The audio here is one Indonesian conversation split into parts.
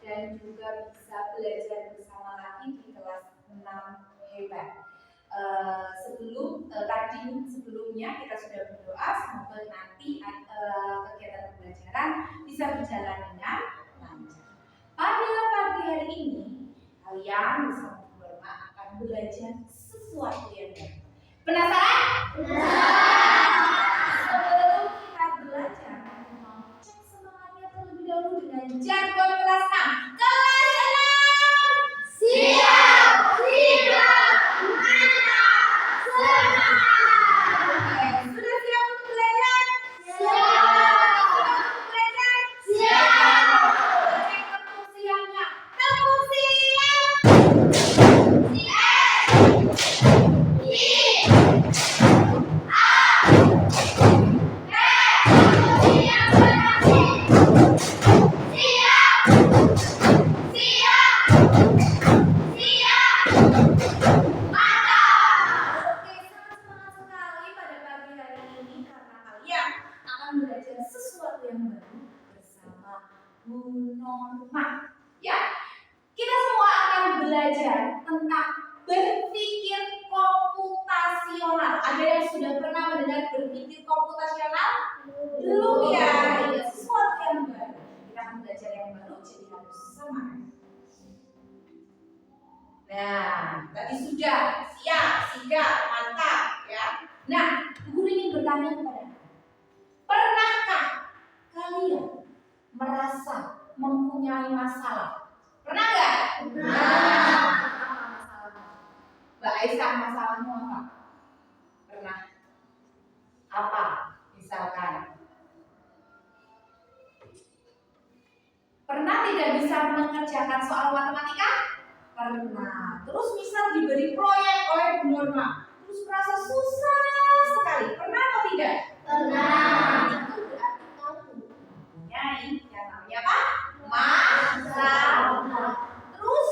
dan juga bisa belajar bersama lagi di kelas 6 hebat. Sebelumnya kita sudah berdoa semoga nanti kegiatan pembelajaran bisa berjalan dengan lancar. Pada pagi hari ini kalian bersama Bu Norma akan belajar sesuatu yang baru. Penasaran? Sebelum kita belajar, mau cek semangatnya terlebih dahulu dengan jargon kelas 6. Kelas 6 siap, sigap, mantap, semangat. Oke, sudah siap untuk belajar? Siap. Untuk belajar? Siap. Cek tepuk siapnya. Tepuk siap. Bu Norma, ya. Kita semua akan belajar tentang berpikir komputasional. Ada yang sudah pernah mendengar berpikir komputasional? Belum ya? Ini sesuatu yang baru. Kita akan belajar yang baru, jadi harus semangat. Nah, tadi sudah siap, sigap, mantap, ya. Nah, guru ingin bertanya kepada Anda, pernahkah kalian merasa mempunyai masalah? Pernah nggak? Pernah. Apa masalahmu? Mbak Aisyah, masalahmu apa? Pernah. Apa? Misalkan pernah tidak bisa mengerjakan soal matematika? Pernah. Terus misal diberi proyek oleh Bu Norma, terus merasa susah sekali. Pernah atau tidak? Pernah. Itu berarti kamu mempunyai yang namanya apa? Masalah. Terus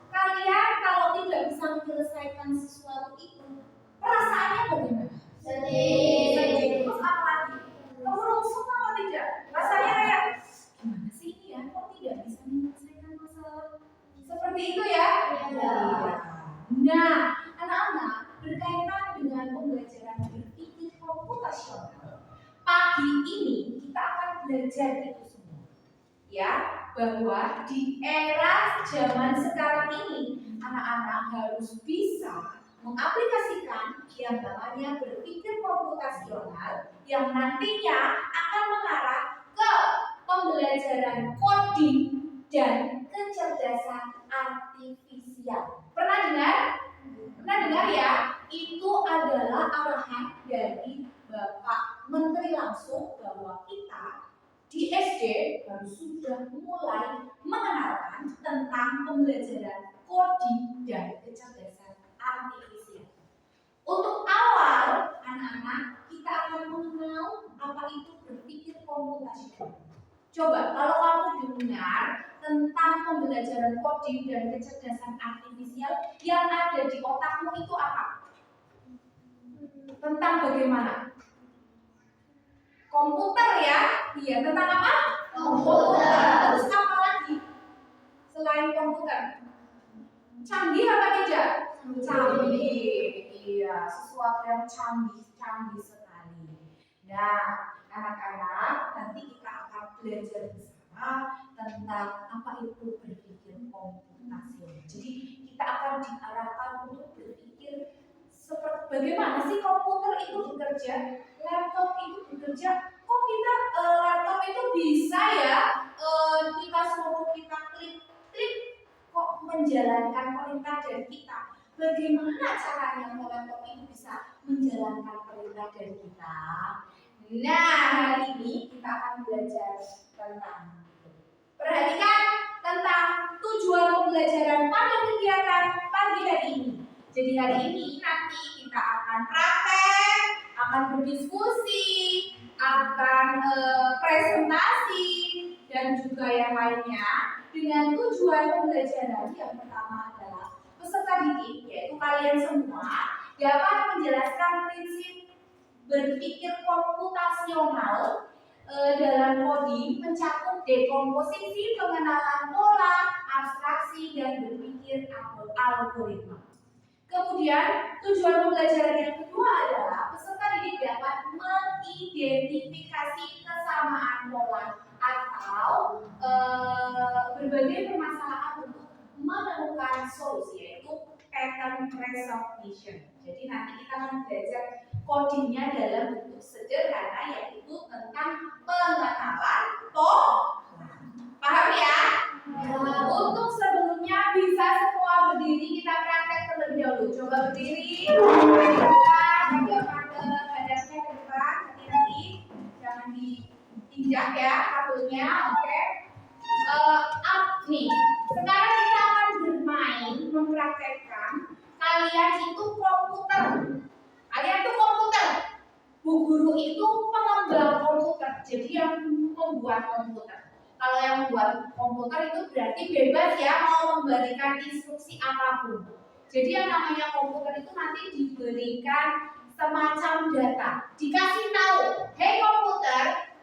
kalian kalau tidak bisa menyelesaikan sesuatu itu, perasaannya bagaimana? Sedih. Terus apa lagi? Merungsung apa tidak? Rasanya kayak gimana sih ini ya? Kok tidak bisa menyelesaikan masalah? Seperti itu ya? Iya. Nah, anak-anak, berkaitan dengan pembelajaran berpikir komputasional, pagi ini kita akan belajar itu semua. Ya, bahwa di era zaman sekarang ini anak-anak harus bisa mengaplikasikan yang namanya berpikir komputasional yang nantinya akan mengarah ke pembelajaran coding dan kecerdasan artifisial. Pernah dengar? Pernah dengar ya? Itu adalah arahan dari Bapak Menteri langsung bahwa kita di SD baru sudah mulai mengenalkan tentang pembelajaran coding dan kecerdasan artifisial. Untuk awal, anak-anak, kita akan mengenal apa itu berpikir komputasional. Coba kalau kamu dengar tentang pembelajaran coding dan kecerdasan artifisial, yang ada di otakmu itu apa? Tentang bagaimana? Komputer ya? Iya, tentang apa? Komputer. Terus apa lagi? Selain komputer? Canggih apa tidak? Canggih. Iya, sesuatu yang canggih sekali. Nah, anak-anak, nanti kita akan belajar bersama tentang apa itu berpikir komputasional. Jadi kita akan diarahkan untuk berpikir seperti bagaimana sih komputer itu bekerja, laptop itu bekerja. Kok kita laptop itu bisa ya kita suruh kita klik kok menjalankan perintah dari kita. Bagaimana caranya laptop itu bisa menjalankan perintah dari kita? Nah, hari ini kita akan belajar tentang itu. Perhatikan tentang tujuan pembelajaran pada kegiatan pagi hari ini. Jadi hari ini nanti kita akan praktek, akan berdiskusi, akan presentasi, dan juga yang lainnya dengan tujuan pembelajaran yang pertama adalah peserta didik, yaitu kalian semua, dapat menjelaskan prinsip berpikir komputasional dalam coding, mencakup dekomposisi, pengenalan pola, algoritma. Kemudian tujuan pembelajaran yang kedua adalah peserta didik dapat mengidentifikasi kesamaan pola atau berbagai permasalahan untuk menemukan solusi, yaitu pattern recognition. Jadi nanti kita akan belajar codingnya dalam bentuk sederhana, yaitu tentang pengenalan pola. Paham ya? Untuk sebelumnya bisa semua berdiri, kita praktek terlebih dahulu. Coba berdiri, tegakkan ke badannya ke depan, hati-hati, jangan diinjak ya kakinya, oke? Nih, sekarang kita akan bermain, mempraktekkan. Kalian itu komputer, Bu guru itu pengembang komputer, jadi yang membuat komputer. Kalau yang membuat komputer itu berarti bebas ya mau memberikan instruksi apapun. Jadi yang namanya komputer itu nanti diberikan semacam data. Dikasih tahu, hei komputer,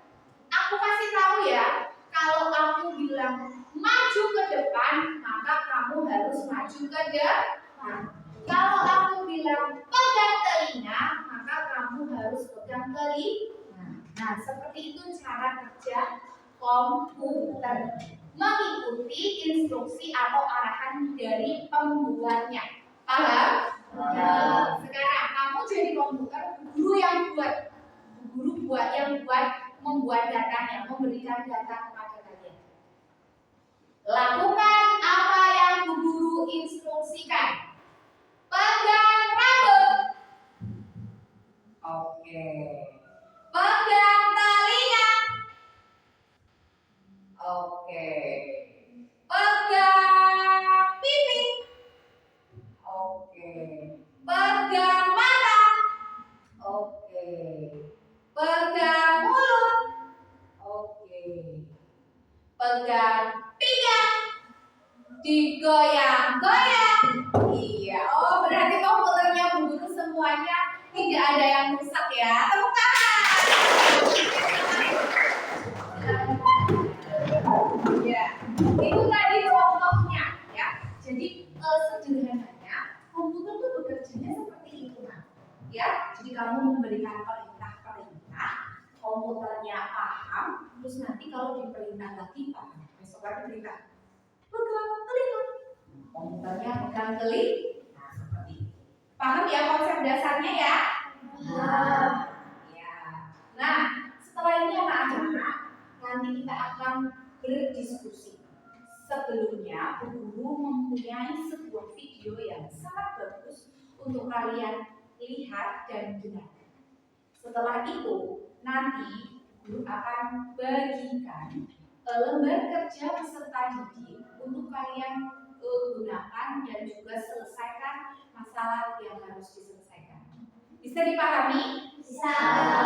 aku kasih tahu ya, kalau aku bilang maju ke depan, maka kamu harus maju ke depan. Kalau aku bilang pegang telinga, maka kamu harus pegang telinga. Nah, seperti itu cara kerja komputer, mengikuti instruksi atau arahan dari pembuatnya. Paham? Sekarang kamu jadi komputer, guru yang membuat datanya, memberikan data kepada kalian. Lakukan apa yang Bu Guru instruksikan. Pegang rambut. Oke. Pegang telinga. Oke. Pegang pipi. Oke. Pegang mata. Oke. Pegang mulut. Oke. Pegang pinggang. Digoyang-goyang. Iya. Oh, berarti komputernya Bu Guru semuanya tidak ada yang rusak ya. Tepuk tangan. Ya, itu tadi contohnya ya. Jadi sederhananya komputer itu bekerjanya seperti itu nah. Ya, jadi kamu memberikan perintah, komputernya paham, terus nanti kalau diperintah lagi paham. Besok lagi perintah pegang telinga, komputernya pegang telinga. Nah, seperti itu. Paham ya konsep dasarnya ya? Ya. Nah, setelah ini anak-anak nanti kita akan berdiskusi. Sebelumnya, Bu Guru mempunyai sebuah video yang sangat bagus untuk kalian lihat dan dengarkan. Setelah itu, nanti Guru akan bagikan lembar kerja peserta didik untuk kalian gunakan dan juga selesaikan masalah yang harus diselesaikan. Bisa dipahami? Bisa.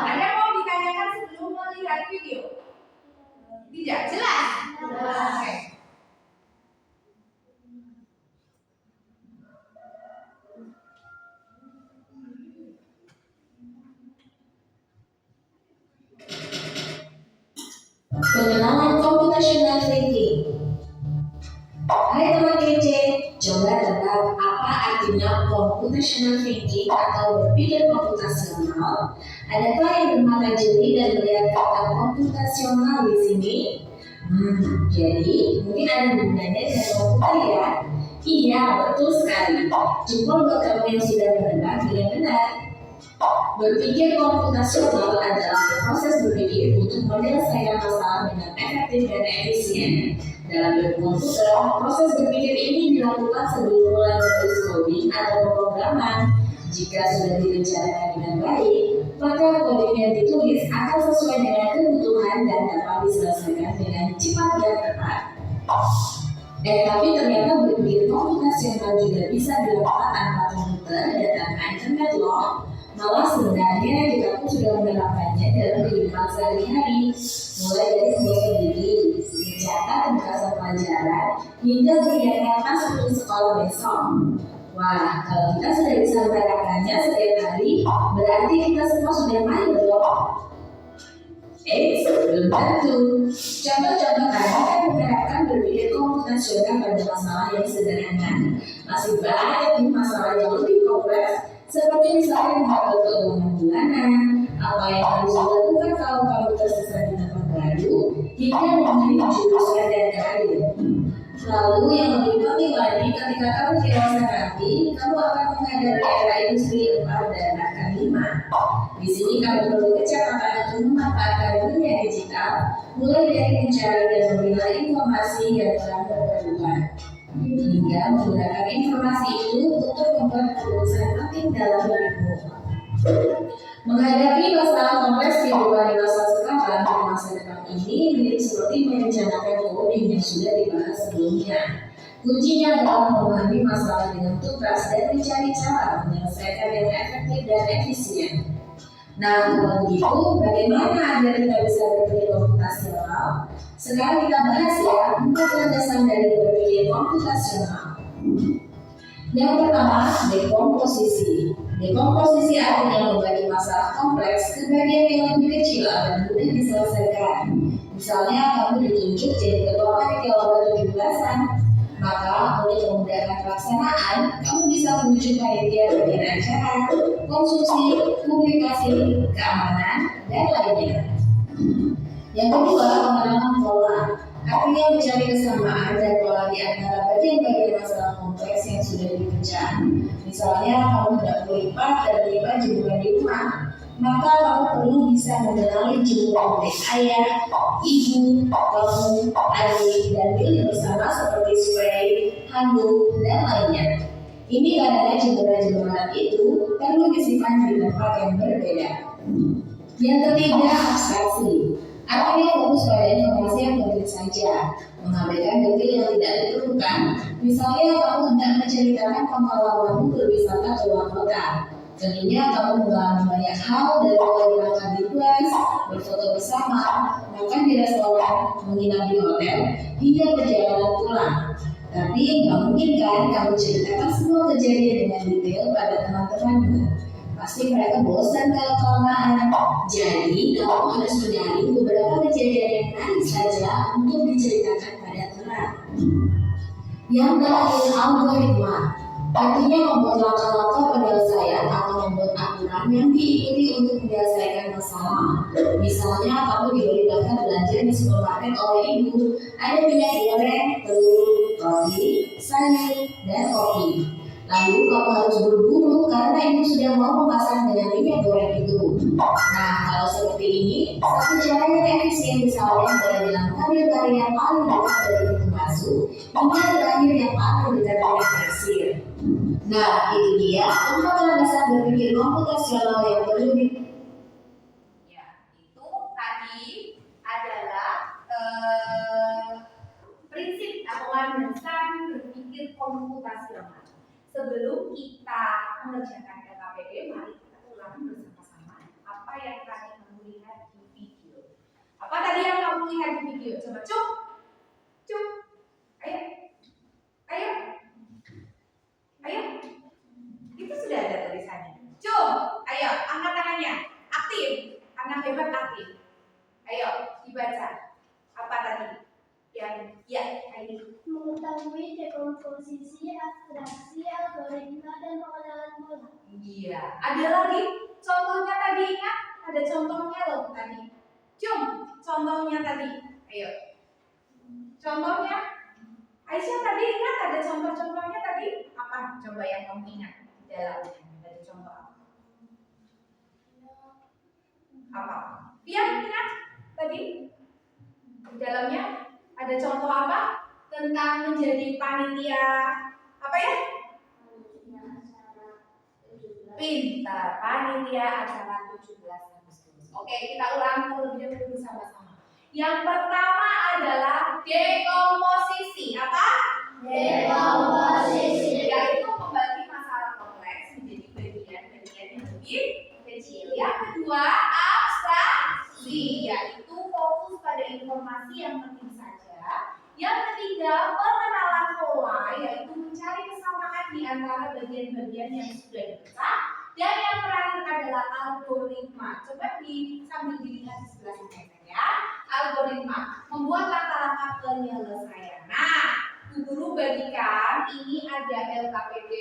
Ada yang mau ditanyakan sebelum melihat video? Tidak jelas? Oke. Pengenalan computational thinking. Hai teman kece, coba tebak apa artinya computational thinking atau berpikir komputasional? Adakah yang bermata jeli dan melihat kata komputasional di sini? Jadi mungkin ada hubungannya dengan komputer ya? Iya, betul sekali. Jempol buat kamu yang sudah menebak dengan benar. Berpikir komputasional adalah proses berpikir untuk menyelesaikan masalah dengan efektif dan efisien. Dalam komputer, proses berpikir ini dilakukan sebelum mulai menulis coding atau pemrograman. Jika sudah direncanakan dengan baik, maka coding yang ditulis akan sesuai dengan kebutuhan dan dapat diselesaikan dengan cepat dan tepat. Tapi ternyata berpikir komputasional juga bisa dilakukan tanpa komputer dan tanpa internet loh. Malah sebenarnya kita pun sudah menerapkannya dalam kehidupan sehari-hari, mulai dari membuat sendiri, mencatat pembahasan pelajaran, hingga berniat masuk ke sekolah besok. Wah, kalau kita sudah bisa menerapkannya setiap hari, berarti kita semua sudah mahir loh. Belum tentu. Contoh-contoh tadi kan menerapkan berpikir komputasional pada masalah yang sederhana. Masih banyak nih masalah yang lebih kompleks, seperti misalnya mengatur keuangan bulanan, apa yang harus dilakukan kalau kamu tersesat di tempat baru, hingga memilih jurusan dan karir. Lalu yang lebih penting lagi, ketika kamu dewasa nanti, kamu akan menghadapi era industri 4 dan bahkan 5. Di sini kamu perlu kecepatan untuk memanfaatkan dunia digital, mulai dari mencari dan memilah informasi yang telah berkebutuhan, hingga menggunakan informasi itu untuk membuat keputusan penting dalam hidupmu. Menghadapi masalah kompleks kehidupan di masa sekarang dan masa depan ini mirip seperti merencanakan coding yang sudah dibahas sebelumnya. Kuncinya adalah memahami masalah dengan tuntas dan mencari cara menyelesaikan yang efektif dan efisien. Nah, kalau begitu, bagaimana agar kita bisa berpikir komputasional? Sekarang kita bahas ya 4 landasan dari berpikir komputasional. Yang pertama, dekomposisi. Dekomposisi artinya membagi masalah kompleks ke bagian yang lebih kecil dan mudah diselesaikan. Misalnya, kamu ditunjuk jadi ketua panitia lomba 17-an, maka untuk memudahkan pelaksanaan, kamu bisa menuju panitia bagian acara, konsumsi, publikasi, keamanan, dan lainnya. Yang kedua, pengenalan pola. Artinya mencari kesamaan dan pola di antara bagian-bagian masalah kompleks yang sudah dipecah. Misalnya, kamu tidak melipat dan melipat jemuran di rumah, maka kamu perlu bisa mengenali jemuran milik ayah, ibu, kamu, adik, dan milik bersama seperti spray, handuk, dan lainnya. Ini karena jemuran-jemuran itu perlu disimpan di tempat yang berbeda. Yang ketiga, abstraksi. Artinya fokus pada informasi yang penting saja, mengabaikan detail yang tidak diperlukan. Misalnya, kamu hendak menceritakan pengalamanmu berwisata ke luar kota. Tentunya kamu mengalami banyak hal dari mulai berangkat di kelas, berfoto bersama, makan di restoran, menginap di hotel, hingga perjalanan pulang. Tapi nggak mungkin kan kamu ceritakan semua kejadian dengan detail pada teman-temanmu. Pasti mereka bosan kalau kelamaan. Jadi, kamu harus menyaring beberapa kejadian yang menarik saja untuk diceritakan pada teman. Yang terakhir, algoritma. Artinya membuat langkah-langkah penyelesaian atau membuat aturan yang diikuti untuk menyelesaikan masalah. Misalnya, kamu diberitakan belanja di supermarket oleh ibu, ada minyak goreng, telur, roti, sayur, dan kopi. Lalu kamu harus berburu karena ibu sudah mau memasang dengan minyak goreng itu. Nah, kalau seperti ini, satu cara yang efisien misalnya adalah dalam karir-karir yang paling dekat dari pintu masuk, hingga terakhir yang paling dekat dari kasir. Nah, itu dia 4 landasan berpikir komputasional yang perlu Ya, itu tadi adalah prinsip atau landasan berpikir komputasional. Sebelum kita mengerjakan LKPD, mari kita ulangi bersama-sama apa yang tadi kamu lihat di video. Apa tadi yang kamu lihat di video? Coba cuk, ayo, ayo, ayo. Itu sudah ada tulisannya. Cuk, ayo, angkat tangannya, aktif, anak hebat aktif. Ayo, dibaca. Apa tadi? Yang ini. Mengetahui dekomposisi, abstraksi, algoritma, dan pengenalan pola. Iya. Ada lagi contohnya tadi ingat? Ada contohnya loh tadi. Contohnya tadi. Ayo. Contohnya. Aisyah tadi ingat ada contoh-contohnya tadi? Apa? Coba yang kamu ingat di dalamnya. Ada contoh apa? Apa? Pian ingat tadi? Di dalamnya ada contoh apa? Tentang menjadi panitia apa ya? Pintar, panitia acara 17 Agustus. Oke, kita ulang terlebih dahulu bersama-sama. Yang pertama adalah dekomposisi. Apa? Dekomposisi. Yaitu membagi masalah kompleks menjadi bagian-bagian yang lebih kecil. Yang kedua, abstraksi, yaitu fokus pada informasi yang penting saja. Yang ketiga, pengenalan pola, yaitu mencari kesamaan di antara bagian-bagian yang sudah dipecah. Dan yang terakhir adalah algoritma. Coba sambil dilihat di sebelah sini. algoritma. Membuat langkah-langkah penyelesaian. Nah, Bu Guru bagikan ini ada LKPD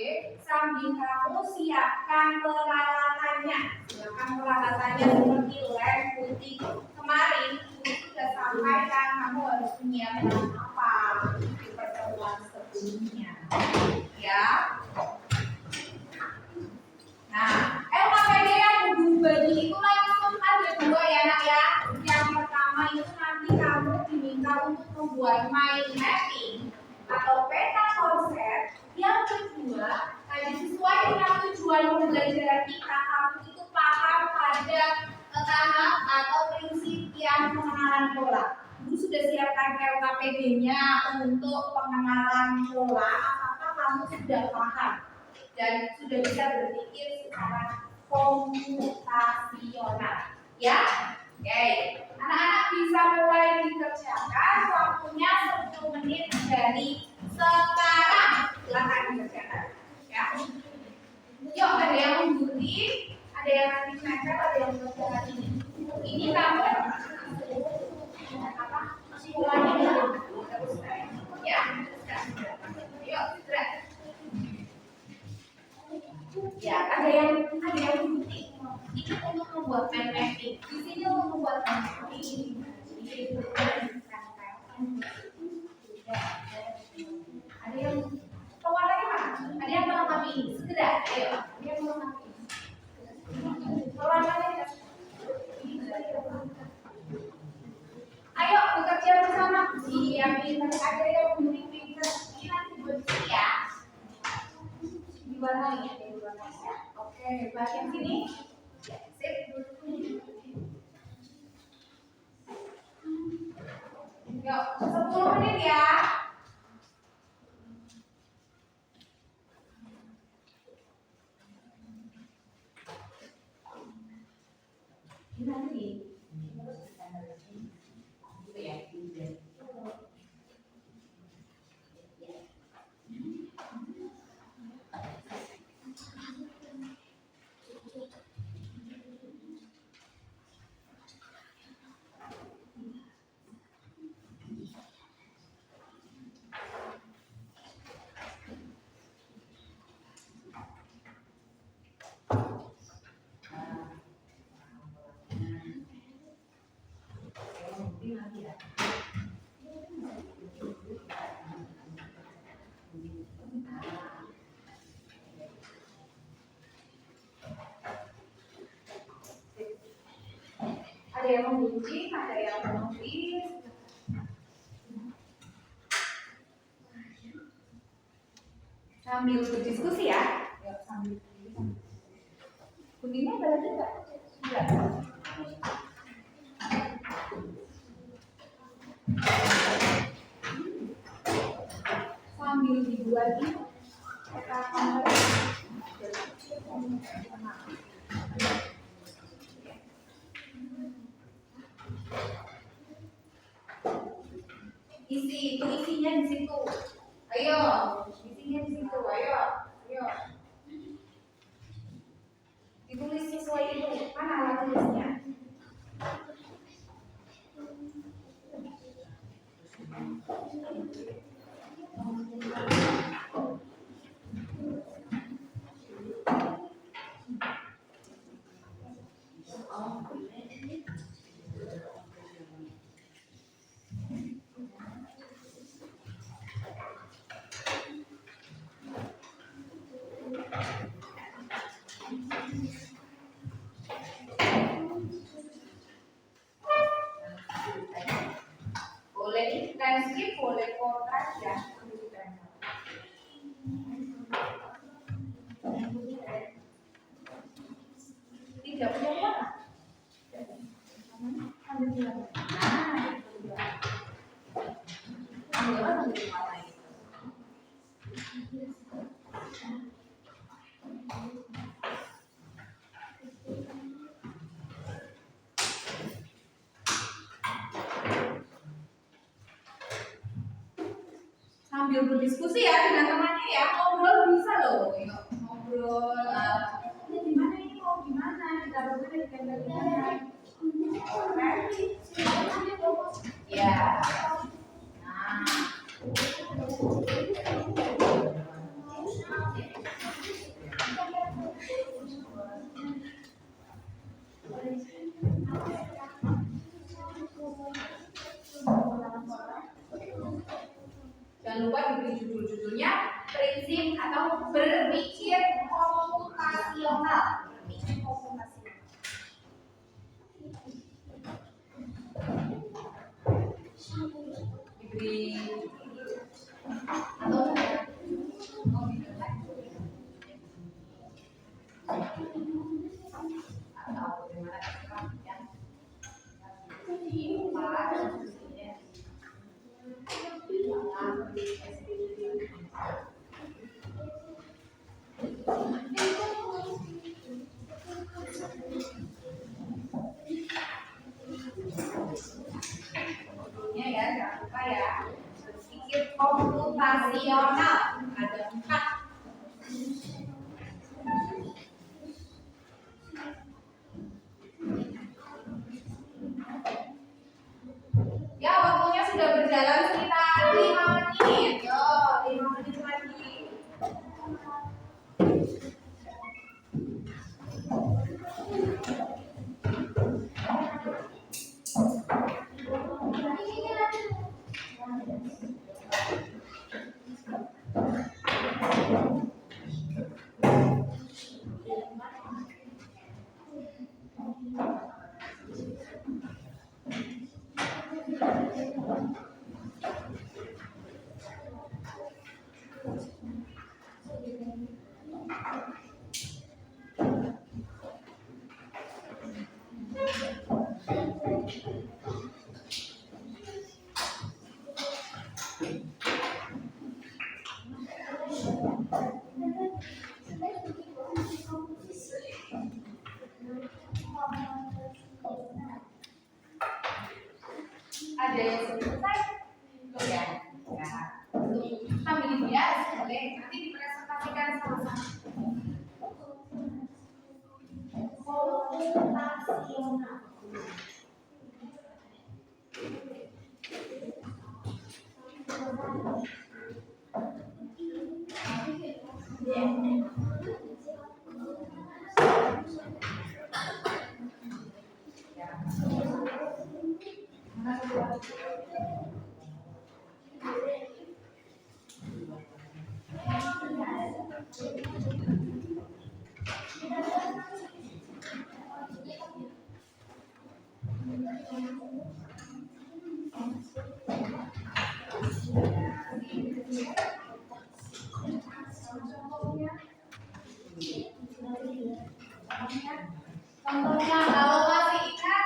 sambil kamu siapkan peralatannya. Siapkan peralatannya seperti lem putih. Kemarin Guru sudah sampaikan kamu harus menyiapkan apa di pertemuan sebelumnya. Ya. Nah, LKPD yang Bu Guru bagi itu langsung ada dua ya nak ya. Yang pertama itu nanti kamu diminta untuk membuat mind mapping atau peta konsep. Yang kedua, tadi sesuai dengan tujuan pembelajaran kita, kamu itu paham pada tahap atau prinsip yang pengenalan pola. Ibu sudah siapkan LKPD-nya untuk pengenalan pola. Apakah kamu sudah paham dan sudah bisa berpikir secara komputasional? Ya, oke. Anak-anak bisa mulai dikerjakan. Waktunya 10 menit dari sekarang. Silakan dikerjakan. Ya. Yuk, ada yang mengikuti, ada yang nanti nempel, ada yang mengerjakan ini. Ini kamu apa? Simulasinya teruskan. Ya, teruskan. Yuk, segera. Ya, ada yang mengikuti. Ini untuk membuat mind mapping. Di sini untuk membuat mind mapping. Ada yang pewarnanya mana? Ada yang melengkapi ini. Segera, ayo. Ada yang melengkapi ini. Pewarnanya. Ayo bekerja bersama. Siapin. Ada yang mengikuti pinter. Ini nanti buat ya. Diwarnai ya. Oke, bagian sini. Sip. Yuk, 10 menit ya. Nanti. Gitu ya. Ada yang mengunci, ada yang menulis. Sambil berdiskusi ya. Yuk, sambil berdiskusi. Kuningnya ada lagi nggak? Enggak. Sambil dibuat ini peta konsep. Isi itu isinya di situ. Ayo, isinya di situ. Ayo. Ditulis sesuai itu. Mana alat tulisnya? Boleh transkrip, boleh kontrak ya. Tidak punya warna. Sambil berdiskusi ya dengan temannya ya, ngobrol bisa loh, ngobrol. Ini gimana ini mau gimana? Kita bagaimana? Ya. Nah. Jangan lupa diberi judul-judulnya prinsip atau berpikir komputasional. Berpikir komputasional. Diberi atau ya, jangan lupa ya. Berpikir komputasional ada 4. Ya, waktunya sudah berjalan sekitar 5 menit. Yo, 5 menit lagi. Ada yang selesai? Belum ya? Ya. Sambil dilihat, boleh nanti dipresentasikan sama-sama. Komputasional. Contohnya, kalau masih ingat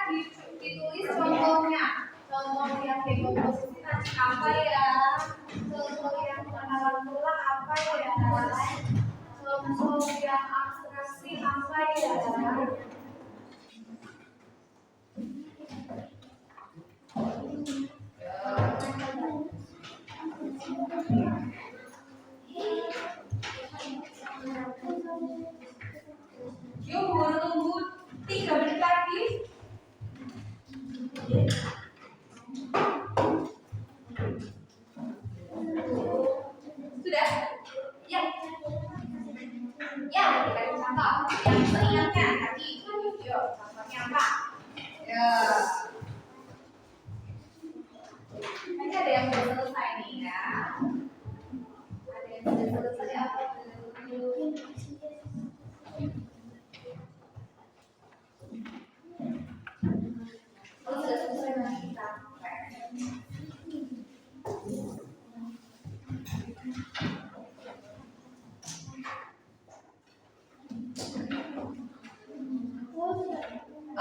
ditulis contohnya. Contoh yang dekomposisi tadi apa ya? Contoh yang pengenalan pola apa ya? Contoh yang abstraksi apa ya? Yuk, boleh tunggu 3 menit lagi. Sudah? Ya. Ya, dikasih contoh. Yang seingatnya tadi. Yuk, contohnya apa? Ya. Ini ada yang belum selesai nih ya. Ada yang sudah selesai apa? Kalau sudah selesai nanti kita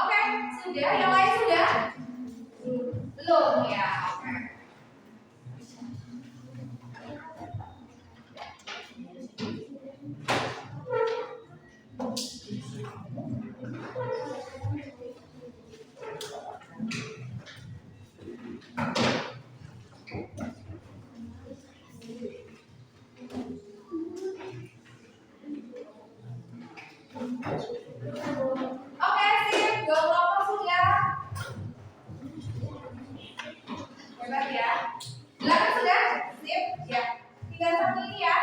Oke, sudah. Yang lain sudah? Belum ya. Oke. Oke, sip. 2 kelompok sudah. satu ini ya.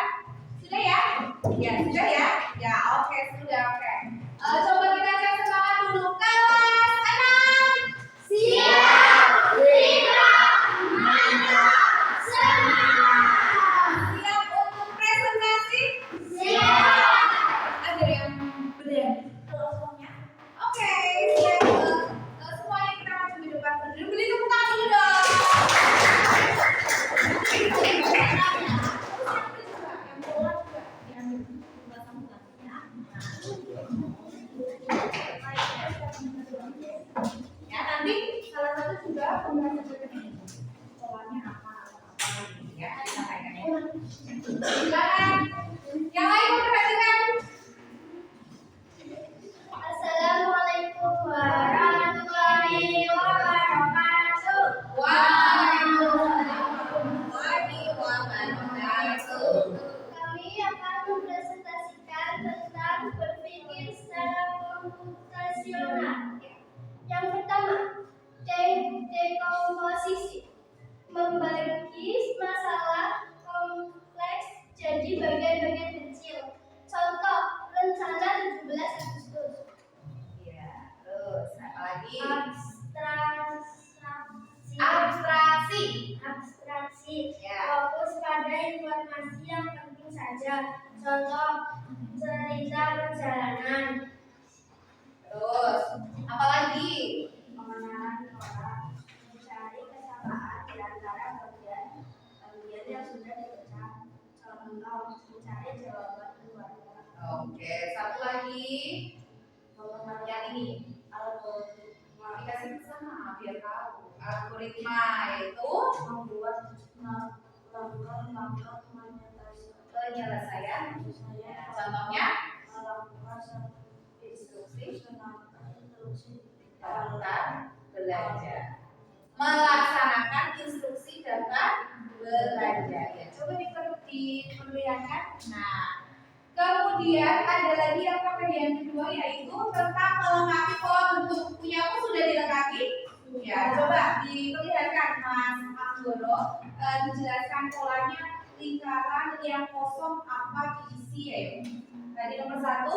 Sudah ya? Ya, sudah ya? Ya, oke, sudah, oke. Coba kita cek semangat dulu. Kelas 6. Siap, Rika, mantap, semangat. Siap untuk presentasi? Siap. Ada yang berani kalau semuanya? Oke, siap. Semuanya kita maju di depan. Beri tepuk tangan dulu dong. Ya, nanti salah satu juga pembahasan berikutnya. Polanya apa ya, sampaikan. Silakan. Yang lain memperhatikan. Assalamualaikum warahmatullahi wabarakatuh. Waalaikumsalam wabarakatuh. Kami akan mempresentasikan tentang berpikir secara komputasional. Yang pertama, dekomposisi. Membagi masalah kompleks jadi bagian-bagian kecil. Contoh, rencana 17 Agustus. Ya, terus apa lagi? Abstraksi. Ya. Fokus pada informasi yang penting saja. Contoh, cerita perjalanan. Terus apa lagi? Pengenalan orang, mencari kesamaan di antara bagian yang sudah dibaca. Contoh, mencari jawaban keluarga. Oke, satu lagi. Yang ini Algoritma. dikasih sama biar tahu. Algoritma yaitu melakukan langkah penyelesaian. Contohnya instruksi daftar belanja. Melaksanakan instruksi daftar belanja. Ya, coba diperlihatkan. Nah, kemudian ada lagi yang bagian kedua yaitu tentang melengkapi pola bentuk. Punya aku sudah dilengkapi? Ya, coba diperlihatkan Mas Anggoro, dijelaskan polanya lingkaran yang kosong apa diisi ya. Tadi nomor 1.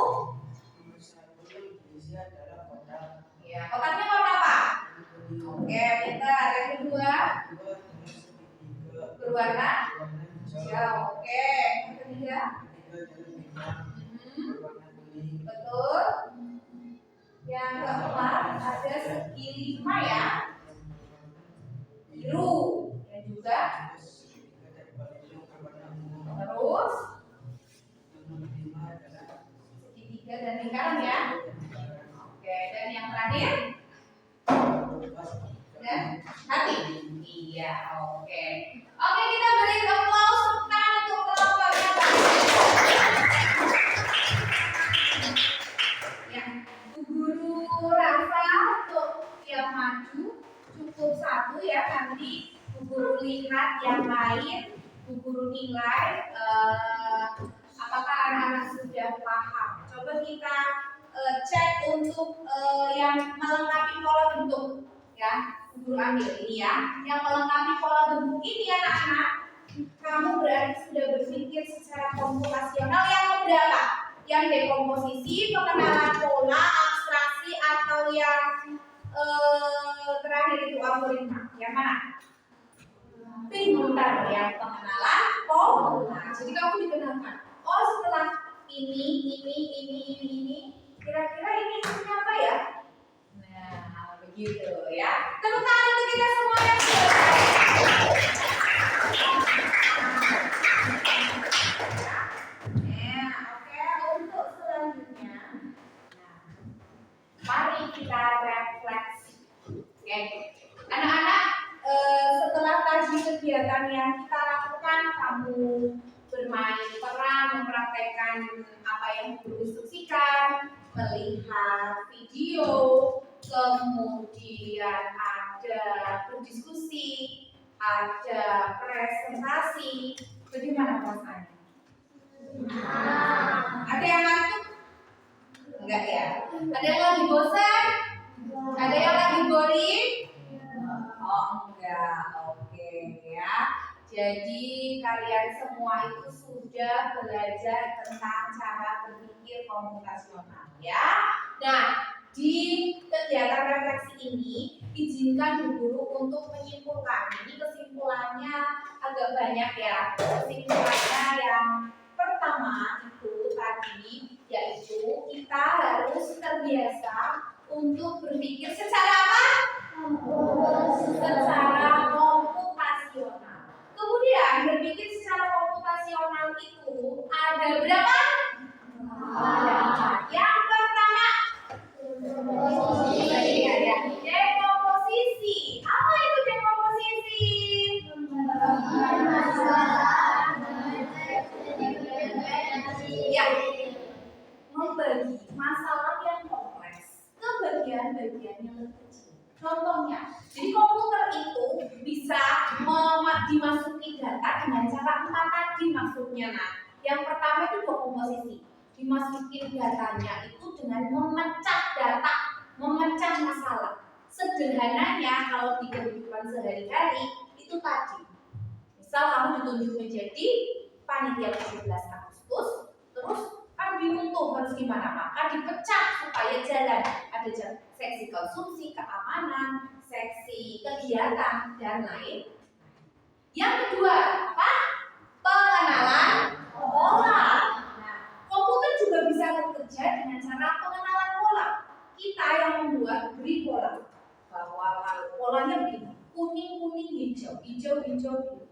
Diisi adalah kotak. Ya, kotaknya warna apa? Oke, pintar. Yang kedua berwarna hijau. Oke, yang ketiga betul. Yang keempat ada segi 5 ya, biru. Dan juga terus segitiga dan lingkaran ya. Oke, dan yang terakhir dan hati. Iya, oke. Oke, kita beri applause tepuk tangan untuk kelompoknya. Ya, Bu Guru rasa untuk yang maju cukup 1 ya, nanti Bu Guru lihat yang lain, Bu Guru nilai apakah anak-anak sudah paham. Coba kita cek untuk yang melengkapi pola bentuk ya. Bu Guru ambil ini ya, yang melengkapi pola bentuk ini anak-anak, kamu berarti sudah berpikir secara komputasional yang berapa? Yang dekomposisi, pengenalan pola, abstraksi, atau yang terakhir itu algoritma. Yang mana? Pintar, yang pengenalan pola. Jadi kamu dikenalkan. Oh, setelah ini, kira-kira ini isinya apa ya? Nah, begitu ya. Tepuk tangan untuk kita semuanya. Oke, untuk selanjutnya, mari kita refleksi. Oke, anak-anak, setelah tadi kegiatan yang kita lakukan, kamu bermain peran, mempraktekkan apa yang diinstruksikan, melihat video, kemudian ada berdiskusi, ada presentasi. Bagaimana perasaannya? Ada yang ngantuk? Enggak ya? Ada yang lagi bosan? Ada yang lagi boring? Oh enggak, oke ya. Jadi kalian semua itu sudah belajar tentang cara berpikir komputasional ya. Nah, di kegiatan refleksi ini izinkan Bu Guru untuk menyimpulkan. Ini kesimpulannya agak banyak ya. Kesimpulannya yang pertama itu tadi yaitu kita harus terbiasa untuk berpikir secara apa? Secara komputasional. Kemudian berpikir secara komputasional itu ada berapa? Yang pertama dekomposisi. Apa itu dekomposisi? Ya, membagi masalah yang kompleks ke bagian-bagian yang kecil. Contohnya, jadi komputer itu bisa dimasuki data dengan cara 4 tadi maksudnya. Nah, yang pertama itu dekomposisi. Dimasukin datanya itu dengan memecah data, memecah masalah. Sederhananya kalau di kehidupan sehari-hari itu tadi. Misal kamu ditunjuk menjadi panitia 17 Agustus, terus kan bingung tuh harus gimana, maka dipecah supaya jalan. Ada seksi konsumsi, keamanan, seksi kegiatan, dan lain. Yang kedua, apa? Pengenalan pola. Nah, komputer juga bisa bekerja dengan cara pengenalan pola. Kita yang membuat beri pola. Bahwa kalau polanya begini, kuning-kuning, hijau, hijau-hijau, biru.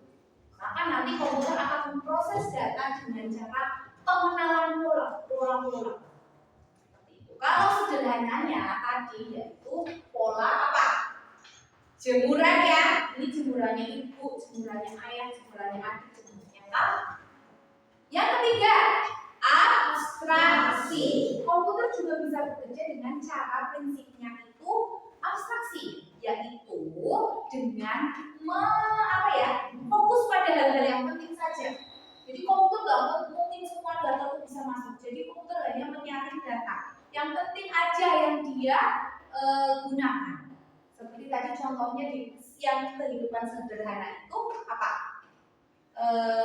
Maka nanti komputer akan memproses data dengan cara pengenalan pola-pola. Kalau sederhananya tadi yaitu pola apa? Jemuran ya. Ini jemurannya ibu, jemurannya ayah, jemurannya adik, jemurannya kakak. Yang ketiga, abstraksi. Komputer juga bisa bekerja dengan cara prinsipnya itu abstraksi, yaitu dengan fokus pada hal-hal yang penting saja. Jadi komputer nggak mungkin semua data itu bisa masuk. Jadi komputer hanya menyaring data yang penting aja yang dia gunakan. Seperti tadi contohnya di yang kehidupan sederhana itu apa?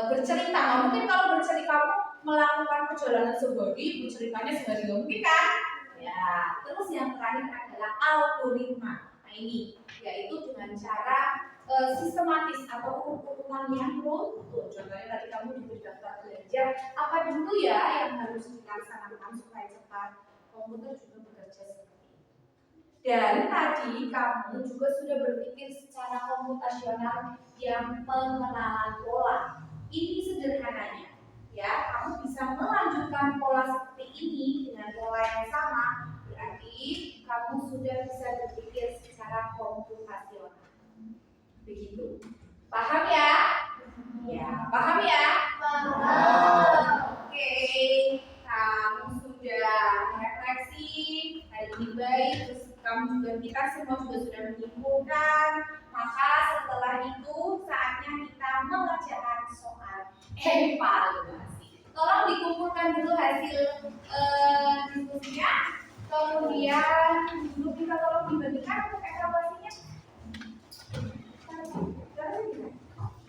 Bercerita. Nah, mungkin kalau bercerita kamu melakukan perjalanan sehari, berceritanya sehari nggak mungkin kan? Ya. Terus yang terakhir adalah algoritma. Nah ini yaitu dengan cara sistematis atau urutan yang runtun. Contohnya tadi kamu diberi daftar belanja, apa dulu ya yang harus dilaksanakan supaya cepat. Komputer juga bekerja seperti itu. Dan tadi kamu juga sudah berpikir secara komputasional yang pengenalan pola. Ini sederhananya, ya. Kamu bisa melanjutkan pola seperti ini dengan pola yang sama. Berarti kamu sudah bisa berpikir secara komputasional. Begitu. Paham ya? Ya, paham ya? Paham. Oke, kamu sudah refleksi hari ini baik, terus kita semua juga sudah menyimpulkan. Maka setelah itu saatnya kita mengerjakan soal evaluasi. Tolong dikumpulkan dulu hasil diskusinya. Kemudian dulu kita tolong dibagikan untuk evaluasinya.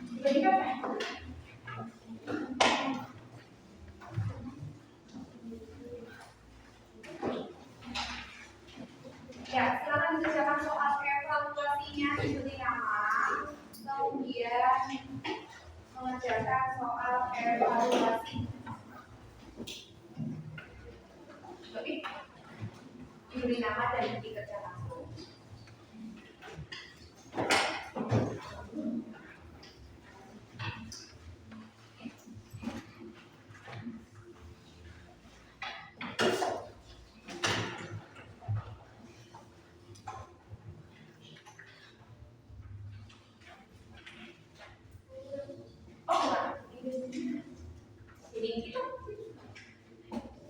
Dibagikan ya? Ya, silakan dikerjakan soal evaluasinya diberi nama, kemudian mengerjakan soal evaluasi. Oke, diberi nama dan dikerjakan.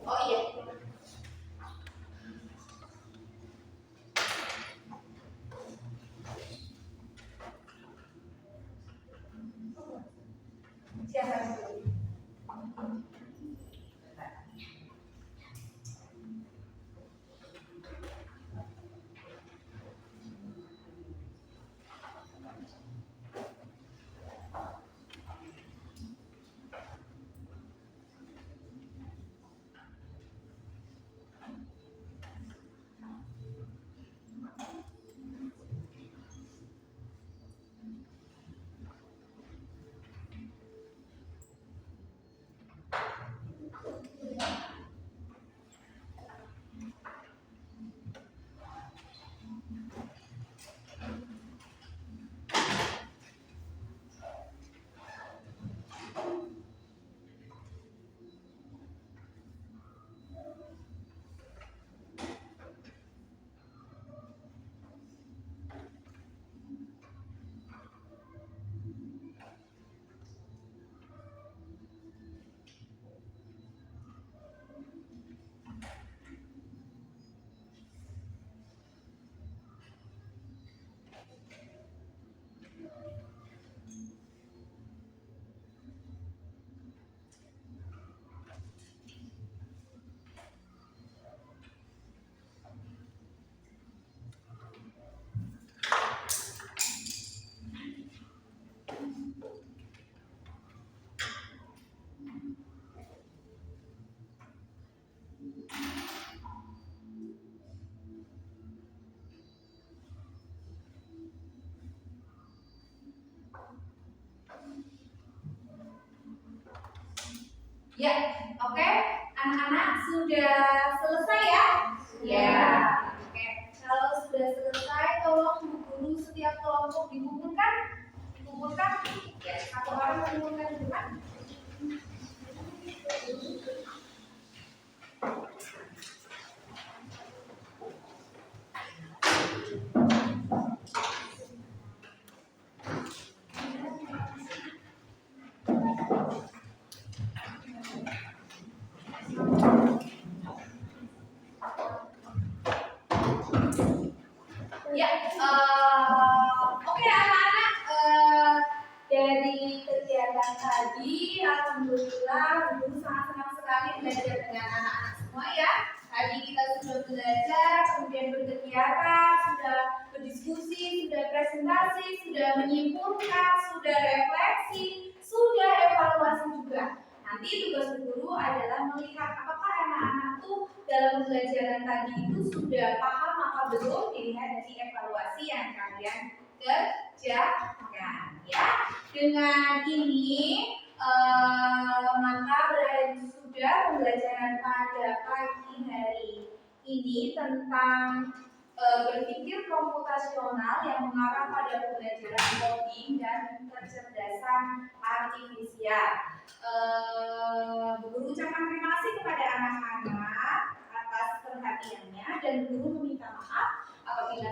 Oh iya. Siapa dulu? Ya, oke. Anak-anak sudah selesai ya? Ya. Oke. Kalau sudah selesai, tolong Bu Guru setiap kelompok dikumpulkan. Dikumpulkan. Ya, satu orang mengumpulkan itu kan? Ya, oke anak-anak, dari kegiatan tadi, alhamdulillah, Guru sangat senang sekali belajar dengan anak-anak semua ya. Tadi kita sudah belajar, kemudian berkegiatan, sudah berdiskusi, sudah presentasi, sudah menyimpulkan, sudah refleksi, sudah evaluasi juga. Nanti tugas guru adalah melihat apakah anak-anak tuh dalam pembelajaran tadi itu sudah paham apa belum, dilihat dari evaluasi yang kalian kerjakan ya. Dengan ini maka berakhir sudah pembelajaran pada pagi hari ini tentang berpikir komputasional yang mengarah pada pembelajaran coding dan kecerdasan artifisial. Guru ucapkan terima kasih kepada anak-anak atas perhatiannya dan guru meminta maaf apabila